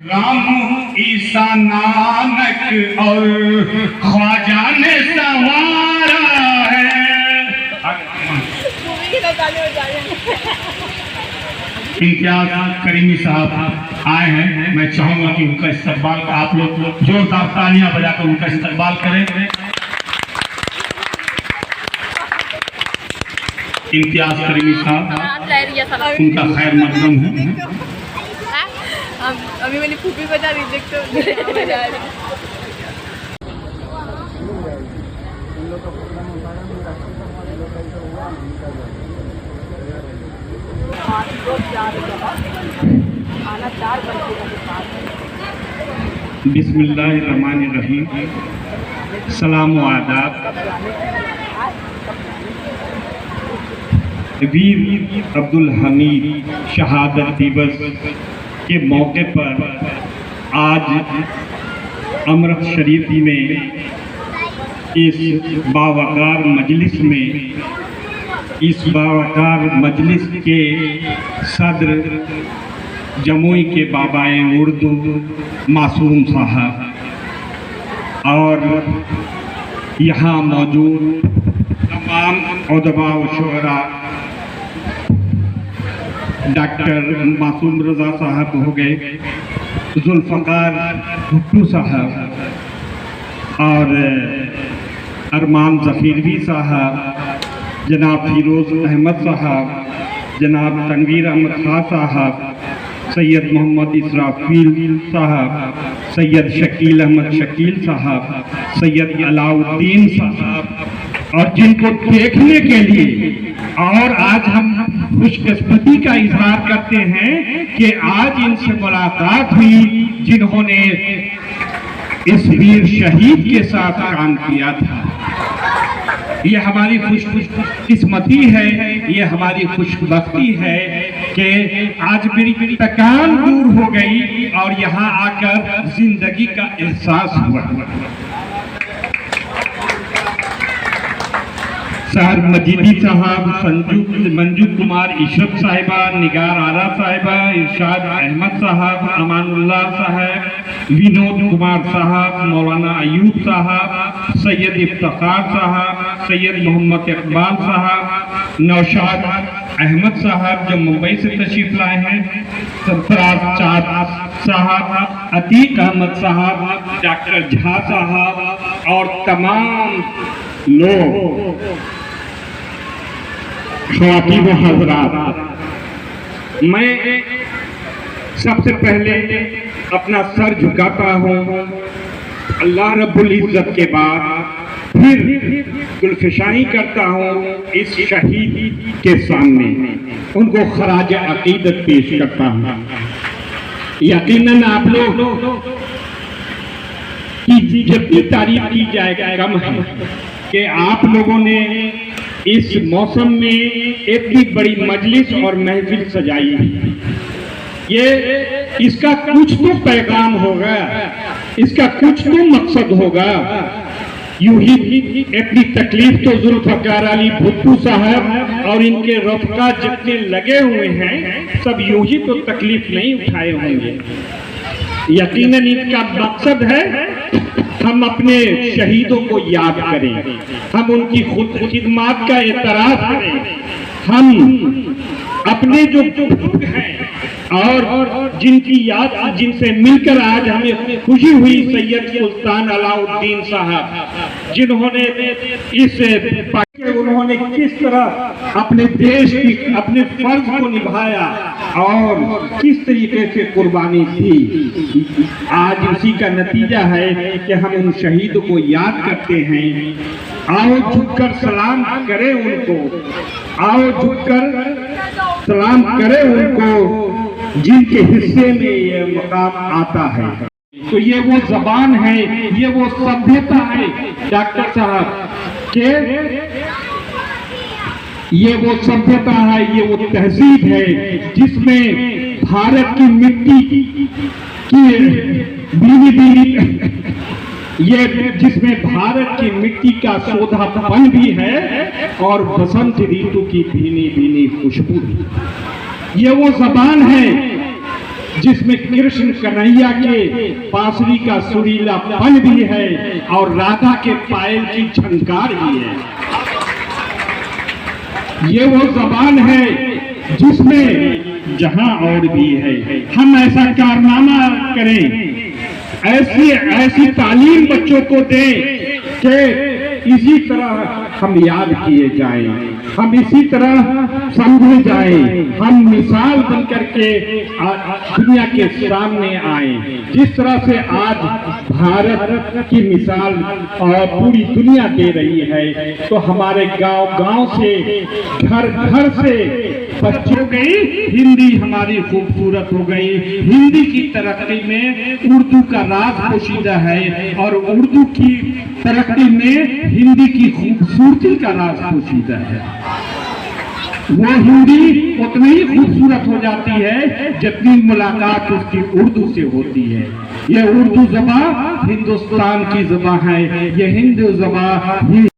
राम ईसा नानक और ख्वाजा ने संवारा है। इम्तियाज करीमी साहब आए हैं। मैं चाहूंगा कि उनका इस्तकबाल आप लोग जोरदार तालियां बजाकर उनका इस्तकबाल करें। इम्तियाज करीमी साहब उनका खैर मकदम है। अभी मेरी फूफी बजा रही देखते बजा रही। बिस्मिल्लाहिर्रहमानिर्रहीम। सलाम व आदाब। वीर अब्दुल हमीद शहादत दिवस के मौके पर आज अमृत शरीफ में इस बावकार मजलिस में इस बावकार मजलिस के सदर जमुई के बाबाए उर्दू मासूम साहब और यहाँ मौजूद तमाम उदबा व शुअरा डॉक्टर मासूम रजा साहब हो गए, जुल्फ़कार भुट्टू साहब और अरमान ज़फ़ीरवी साहब, जनाब फिरोज़ अहमद साहब, जनाब तनवीर अहमद खां साहब, सैयद मोहम्मद इसराफील साहब, सैयद शकील अहमद शकील साहब, सैयद अलाउद्दीन साहब और जिनको देखने के लिए और आज हम खुशकिस्मती का इजहार करते हैं कि आज इनसे मुलाकात हुई जिन्होंने इस वीर शहीद के साथ काम किया था। ये हमारी खुशकिस्मती है, ये हमारी खुशबख्ती है कि आज मेरी थकान दूर हो गई और यहाँ आकर जिंदगी का एहसास हुआ। सहर मजीदी साहब, मंजू कुमार इशरत साहिबा, निगार आरा साहिबा, इरशाद अहमद साहब, अमानुल्लाह साहब, विनोद कुमार साहब, मौलाना अयूब साहब, सैयद इफ्तिखार साहब, सैयद मोहम्मद इकबाल साहब, नौशाद अहमद साहब जो मुंबई से तशरीफ लाए हैं, सरफराज चाँद साहब, अतीक अहमद साहब, डॉक्टर झा साहब और तमाम लोग ख्वातीब हज़रात, मैं सबसे पहले अपना सर झुकाता हूँ अल्लाह रब्बुल इज़्ज़त के बाद फिर गुलफिशाई करता हूँ इस शहीद के सामने, उनको खराज अकीदत पेश करता हूँ। यकीनन आप लोग की जब भी तारीफ की जाए कम है कि आप लोगों ने इस मौसम में इतनी बड़ी मजलिस और महफिल सजाई है। ये इसका कुछ तो पैगाम होगा, इसका कुछ तो मकसद होगा। यूं ही इतनी तकलीफ तो जुल्फ़कार अली भुट्टू साहब और इनके रफ़का जितने लगे हुए हैं सब यूं ही तो तकलीफ नहीं उठाए होंगे। यकीनन इनका मकसद है हम अपने शहीदों को याद करें, हम उनकी खिदमत का एतराफ़ करें, हम अपने जो बुजुर्ग हैं और जिनकी याद जिनसे मिलकर आज हमें खुशी हुई, सैयद सुल्तान अलाउद्दीन साहब जिन्होंने इस उन्होंने किस तरह अपने देश की अपने फर्ज को निभाया और किस तरीके से कुर्बानी थी। आज उसी का नतीजा है कि हम उन शहीदों को याद करते हैं। आओ झुककर सलाम करें उनको, आओ झुककर सलाम करें उनको जिनके हिस्से में ये मकाम आता है। तो ये वो जबान है, ये वो सभ्यता है डॉक्टर साहब के, ये वो सभ्यता है, ये वो तहजीब है जिसमें भारत की मिट्टी की बीनी बीनी ये जिसमें भारत की मिट्टी का सोधापन भी है और बसंत ऋतु की भीनी भीनी खुशबू। ये वो जबान है जिसमें कृष्ण कन्हैया के बांसुरी का सुरीलापन भी है और राधा के पायल की झंकार भी है। ये वो जबान है जिसमें जहां और भी है। हम ऐसा कारनामा करें, ऐसी तालीम बच्चों को दें कि इसी तरह हम याद किए जाएं, हम इसी तरह समझे जाएं, हम मिसाल बनकर के दुनिया के सामने आए। जिस तरह से आज भारत की मिसाल और पूरी दुनिया दे रही है, तो हमारे गांव से, घर से बच्चों गई, हिंदी हमारी खूबसूरत हो गई। हिंदी की तरक्की में उर्दू का राज पोशीदा है और उर्दू की तरक्की में हिंदी की खूबसूरती का राज पोशीदा है। वो हिंदी उतनी ही खूबसूरत हो जाती है जितनी मुलाकात उसकी उर्दू से होती है। ये उर्दू ज़बान हिंदुस्तान की ज़बान है, ये हिंदू ज़बान